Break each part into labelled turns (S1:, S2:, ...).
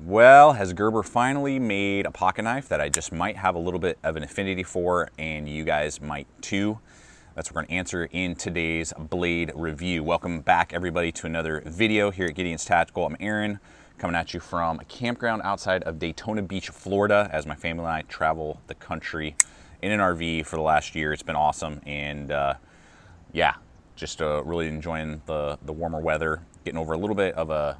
S1: Well, has Gerber finally made a pocket knife that I just might have a little bit of an affinity for, and you guys might too? That's what we're going to answer in today's blade review. Welcome back, everybody, to another video here at Gideon's Tactical. I'm Aaron, coming at you from a campground outside of Daytona Beach, Florida, as my family and I travel the country in an RV for the last year. It's been awesome, and yeah, just really enjoying the warmer weather, getting over a little bit of a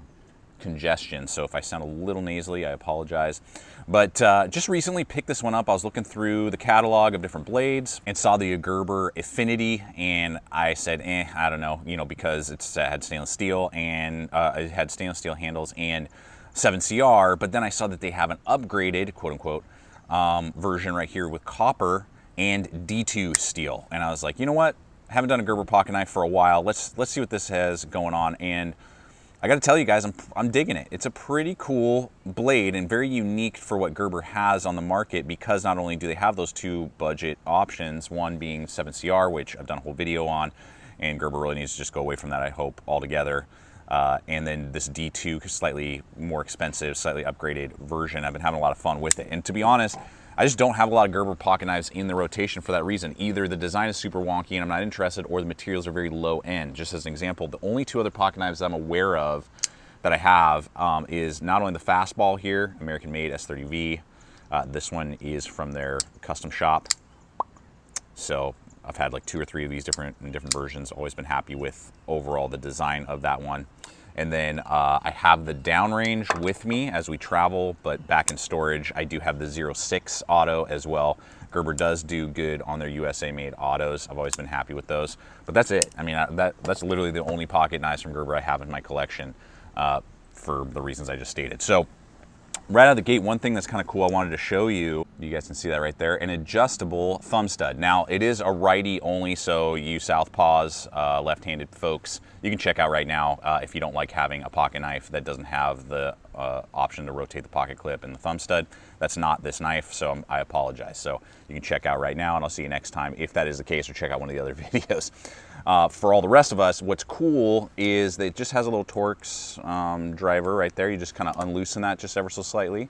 S1: congestion, so if I sound a little nasally, I apologize. But just recently picked this one up. I was looking through the catalog of different blades and saw the Gerber Affinity, and I said, I don't know, because it had stainless steel and it had stainless steel handles and 7CR, but then I saw that they have an upgraded, quote unquote, version right here with copper and D2 steel, and I was like, you know what? I haven't done a Gerber pocket knife for a while. Let's see what this has going on, and I got to tell you guys, I'm digging it. It's a pretty cool blade and very unique for what Gerber has on the market, because not only do they have those two budget options, one being 7CR, which I've done a whole video on, and Gerber really needs to just go away from that, I hope, altogether. And then this D2, slightly more expensive, slightly upgraded version. I've been having a lot of fun with it. And to be honest, I just don't have a lot of Gerber pocket knives in the rotation for that reason. Either the design is super wonky and I'm not interested, or the materials are very low end. Just as an example, the only two other pocket knives I'm aware of that I have is not only the Fastball here, American made S30V. This one is from their custom shop. So I've had like 2 or 3 of these different versions. Always been happy with overall the design of that one. And then I have the downrange with me as we travel, but back in storage, I do have the 06 auto as well. Gerber does do good on their USA made autos. I've always been happy with those, but that's it. I mean, that's literally the only pocket knives from Gerber I have in my collection for the reasons I just stated. So right out of the gate, one thing that's kind of cool I wanted to show you, you guys can see that right there, an adjustable thumb stud. Now, it is a righty only, so you southpaws, left-handed folks, you can check out right now if you don't like having a pocket knife that doesn't have the option to rotate the pocket clip and the thumb stud. That's not this knife, so I apologize. So you can check out right now, and I'll see you next time if that is the case, or check out one of the other videos. For all the rest of us, what's cool is that it just has a little Torx driver right there. You just kind of unloosen that just ever so slightly.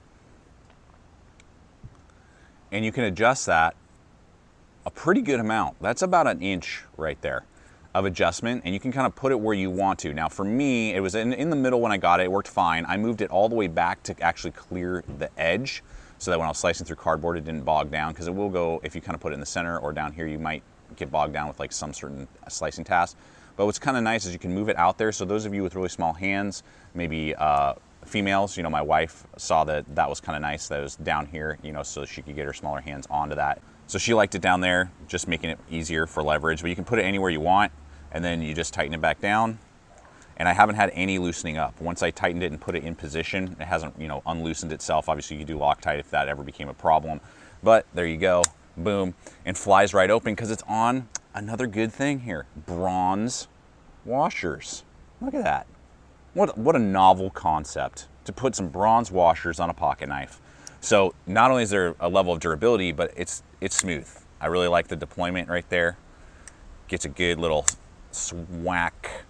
S1: And you can adjust that a pretty good amount. That's about an inch right there of adjustment, and you can kind of put it where you want to. Now for me, it was in the middle when I got it. It worked fine. I moved it all the way back to actually clear the edge so that when I was slicing through cardboard, it didn't bog down, because it will go, if you kind of put it in the center or down here, you might get bogged down with like some certain slicing task. But what's kind of nice is you can move it out there. So those of you with really small hands, maybe females, my wife saw that was kind of nice that it was down here, so she could get her smaller hands onto that. So she liked it down there, just making it easier for leverage. But you can put it anywhere you want, and then you just tighten it back down. And I haven't had any loosening up. Once I tightened it and put it in position, it hasn't, unloosened itself. Obviously, you could do Loctite if that ever became a problem. But there you go, boom, and flies right open, because it's on another good thing here, bronze washers. Look at that. What a novel concept to put some bronze washers on a pocket knife. So not only is there a level of durability, but it's smooth. I really like the deployment right there. Gets a good little swack,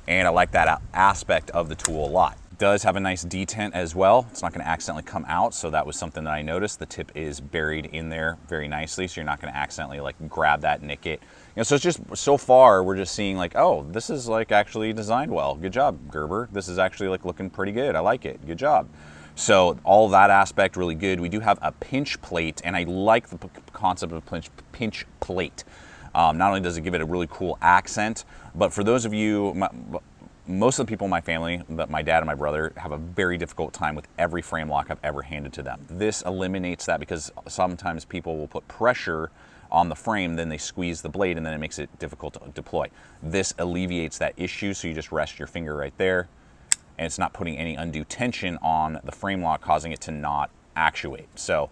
S1: and I like that aspect of the tool a lot. It does have a nice detent as well. It's not going to accidentally come out, so that was something that I noticed. The tip is buried in there very nicely, so you're not going to accidentally like grab that, nick it. So it's just, so far we're just seeing like, oh, this is like actually designed well. Good job, Gerber. This is actually like looking pretty good. I like it. Good job. So all that aspect really good. We do have a pinch plate, and I like the concept of pinch plate. Not only does it give it a really cool accent, but for those of you, most of the people in my family, my dad and my brother, have a very difficult time with every frame lock I've ever handed to them. This eliminates that, because sometimes people will put pressure on the frame, then they squeeze the blade, and then it makes it difficult to deploy. This alleviates that issue, so you just rest your finger right there, and it's not putting any undue tension on the frame lock, causing it to not actuate. So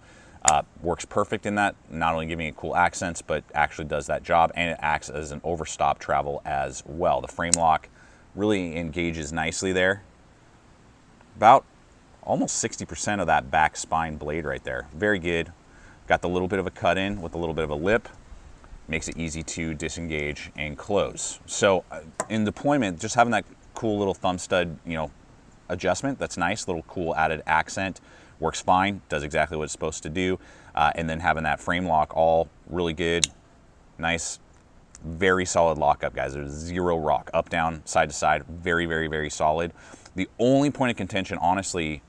S1: works perfect in that, not only giving it cool accents, but actually does that job, and it acts as an overstop travel as well. The frame lock really engages nicely there. About almost 60% of that back spine blade right there. Very good. Got the little bit of a cut in with a little bit of a lip. Makes it easy to disengage and close. So in deployment, just having that cool little thumb stud, adjustment. That's nice, little cool added accent. Works fine, does exactly what it's supposed to do. And then having that frame lock, all really good, nice, very solid lockup, guys. There's zero rock, up, down, side to side, very, very, very solid. The only point of contention, honestly,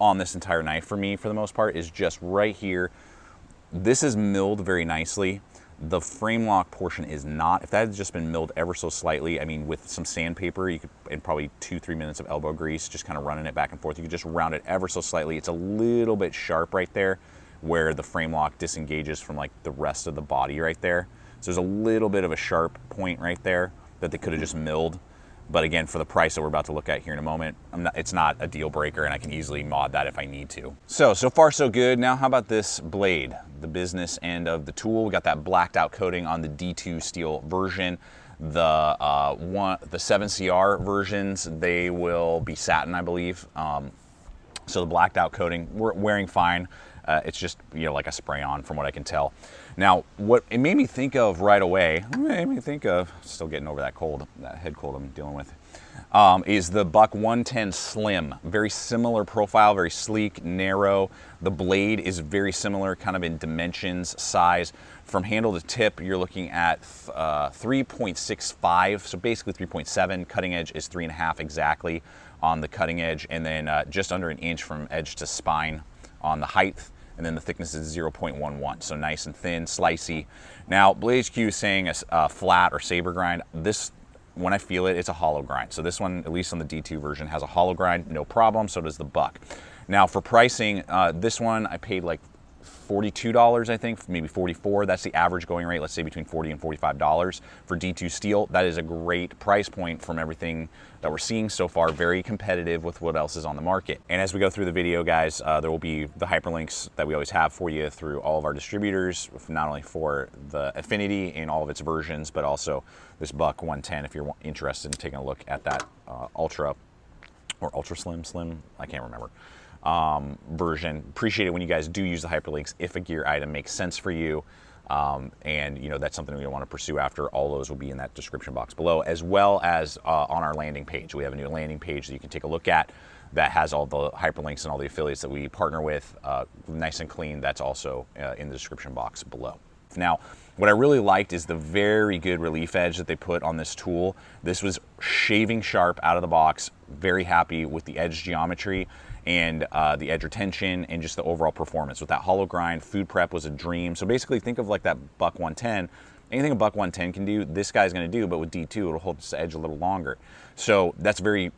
S1: on this entire knife for me, for the most part, is just right here. This is milled very nicely. The frame lock portion is not. If that had just been milled ever so slightly, I mean, with some sandpaper, you could, and probably 2-3 minutes of elbow grease, just kind of running it back and forth, you could just round it ever so slightly. It's a little bit sharp right there, where the frame lock disengages from like the rest of the body right there. So there's a little bit of a sharp point right there that they could have just milled. But again, for the price that we're about to look at here in a moment, it's not a deal breaker, and I can easily mod that if I need to. So far so good. Now how about this blade, the business end of the tool? We got that blacked out coating on the D2 steel version. The 7CR versions, they will be satin, I believe. So the blacked out coating, we're wearing fine. It's just, you know, like a spray on from what I can tell. Now, what it made me think of right away, still getting over that cold, that head cold I'm dealing with, is the Buck 110 Slim. Very similar profile, very sleek, narrow. The blade is very similar, kind of in dimensions, size. From handle to tip, you're looking at 3.65, so basically 3.7. Cutting edge is 3.5 exactly on the cutting edge, and then just under an inch from edge to spine on the height. And then the thickness is 0.11, so nice and thin, slicey. Now, Blade HQ is saying a flat or saber grind. This, when I feel it, it's a hollow grind. So this one, at least on the D2 version, has a hollow grind, no problem, so does the Buck. Now, for pricing, this one I paid like $42, I think, maybe $44. That's the average going rate, let's say between $40 and $45 for D2 steel. That is a great price point from everything that we're seeing so far, very competitive with what else is on the market. And as we go through the video, guys, there will be the hyperlinks that we always have for you through all of our distributors, not only for the Affinity in all of its versions, but also this Buck 110 if you're interested in taking a look at that Ultra or Ultra Slim, I can't remember, version. Appreciate it when you guys do use the hyperlinks if a gear item makes sense for you. And you know, that's something we want to pursue after. All those will be in that description box below, as well as on our landing page. We have a new landing page that you can take a look at that has all the hyperlinks and all the affiliates that we partner with, nice and clean. That's also in the description box below. Now, what I really liked is the very good relief edge that they put on this tool. This was shaving sharp out of the box. Very happy with the edge geometry and the edge retention and just the overall performance. With that hollow grind, food prep was a dream. So basically think of like that Buck 110. Anything a Buck 110 can do, this guy's gonna do, but with D2, it'll hold its edge a little longer. So that's very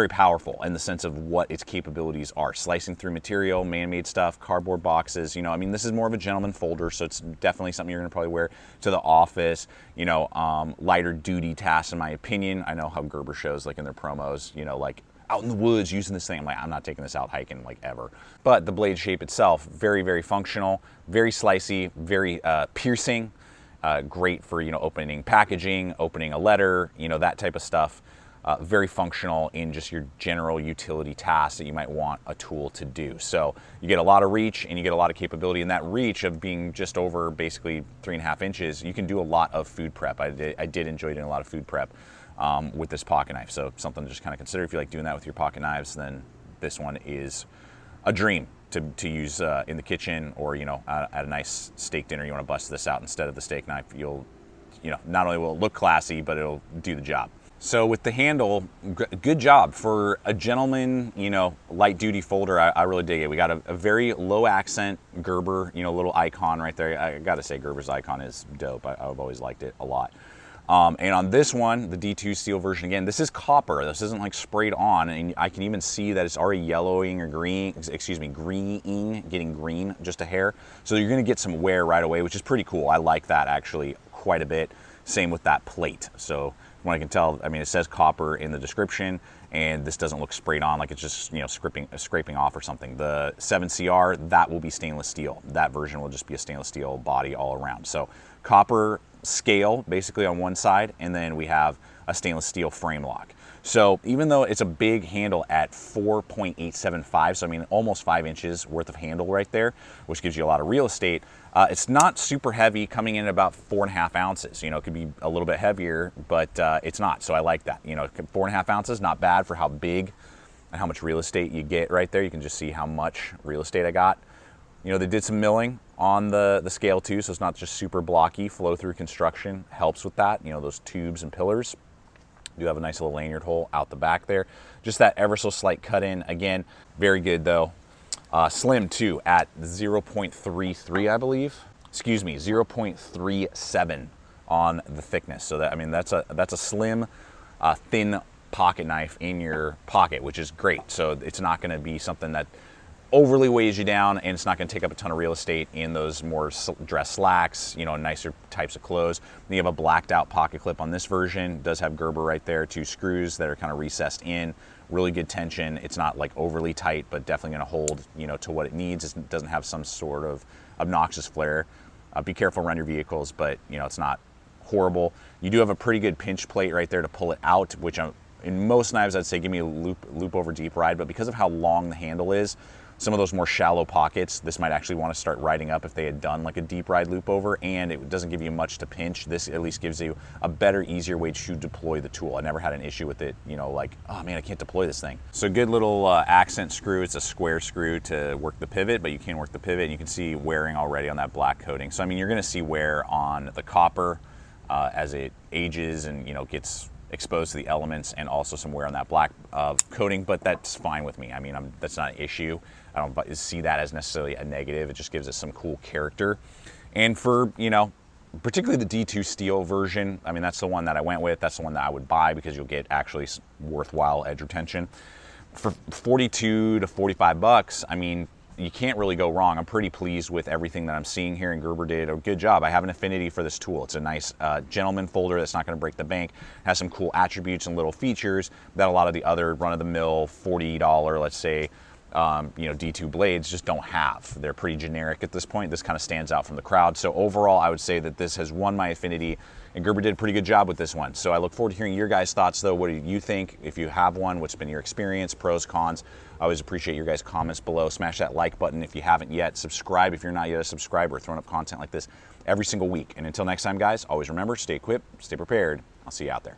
S1: powerful in the sense of what its capabilities are. Slicing through material, man-made stuff, cardboard boxes, you know, I mean, this is more of a gentleman folder, so it's definitely something you're gonna probably wear to the office, you know, lighter duty tasks in my opinion. I know how Gerber shows, like in their promos, you know, like out in the woods using this thing. I'm like, I'm not taking this out hiking like ever. But the blade shape itself, very, very functional, very slicey, very piercing, great for, you know, opening packaging, opening a letter, you know, that type of stuff. Very functional in just your general utility tasks that you might want a tool to do. So you get a lot of reach and you get a lot of capability. And that reach of being just over basically 3.5 inches, you can do a lot of food prep. I did enjoy doing a lot of food prep with this pocket knife. So something to just kind of consider. If you like doing that with your pocket knives, then this one is a dream to use in the kitchen, or, you know, at a nice steak dinner. You want to bust this out instead of the steak knife. You know, not only will it look classy, but it'll do the job. So with the handle, good job for a gentleman, you know, light duty folder. I really dig it. We got a very low accent Gerber, you know, little icon right there. I gotta say, Gerber's icon is dope. I've always liked it a lot. And on this one, the D2 steel version, again, this is copper. This isn't like sprayed on, and I can even see that it's already yellowing or greening, getting green just a hair. So you're gonna get some wear right away, which is pretty cool. I like that actually quite a bit. Same with that plate. So when I can tell, I mean, it says copper in the description, and this doesn't look sprayed on like it's just, you know, scraping off or something. The 7CR, that will be stainless steel. That version will just be a stainless steel body all around. So copper scale basically on one side, and then we have a stainless steel frame lock. So even though it's a big handle at 4.875, so I mean almost 5 inches worth of handle right there, which gives you a lot of real estate, it's not super heavy, coming in at about 4.5 ounces. You know, it could be a little bit heavier, but it's not. So I like that. You know, 4.5 ounces, not bad for how big and how much real estate you get right there. You can just see how much real estate I got. You know, they did some milling on the scale too, so it's not just super blocky. Flow through construction helps with that. You know, those tubes and pillars. Do have a nice little lanyard hole out the back there. Just that ever so slight cut in. Again, very good though. Slim too at 0.33, I believe. Excuse me, 0.37 on the thickness. So that, I mean, that's a slim, thin pocket knife in your pocket, which is great. So it's not going to be something that overly weighs you down, and it's not going to take up a ton of real estate in those more dress slacks, you know, nicer types of clothes. Then you have a blacked out pocket clip on this version. It does have Gerber right there, 2 screws that are kind of recessed in. Really good tension. It's not like overly tight, but definitely going to hold, you know, to what it needs. It doesn't have some sort of obnoxious flare. Be careful around your vehicles, but you know, it's not horrible. You do have a pretty good pinch plate right there to pull it out, which in most knives I'd say give me a loop over deep ride, but because of how long the handle is, some of those more shallow pockets, this might actually want to start riding up if they had done like a deep ride loop over, and it doesn't give you much to pinch. This at least gives you a better, easier way to deploy the tool. I never had an issue with it, you know, like, oh man, I can't deploy this thing. So good little accent screw. It's a square screw to work the pivot, but you can work the pivot, and you can see wearing already on that black coating. So I mean, you're gonna see wear on the copper as it ages and, you know, gets exposed to the elements, and also some wear on that black coating, but that's fine with me. I mean, that's not an issue. I don't see that as necessarily a negative. It just gives us some cool character. And for, you know, particularly the D2 steel version, I mean, that's the one that I went with. That's the one that I would buy because you'll get actually worthwhile edge retention. For 42 to 45 bucks, I mean, you can't really go wrong. I'm pretty pleased with everything that I'm seeing here, and Gerber did a good job. I have an affinity for this tool. It's a nice gentleman folder that's not going to break the bank. Has some cool attributes and little features that a lot of the other run-of-the-mill $40, let's say, you know, D2 blades just don't have. They're pretty generic at this point. This kind of stands out from the crowd. So overall, I would say that this has won my affinity, and Gerber did a pretty good job with this one. So I look forward to hearing your guys' thoughts though. What do you think? If you have one, what's been your experience, pros, cons? I always appreciate your guys' comments below. Smash that like button if you haven't yet. Subscribe if you're not yet a subscriber. We're throwing up content like this every single week. And until next time, guys, always remember, stay equipped, stay prepared. I'll see you out there.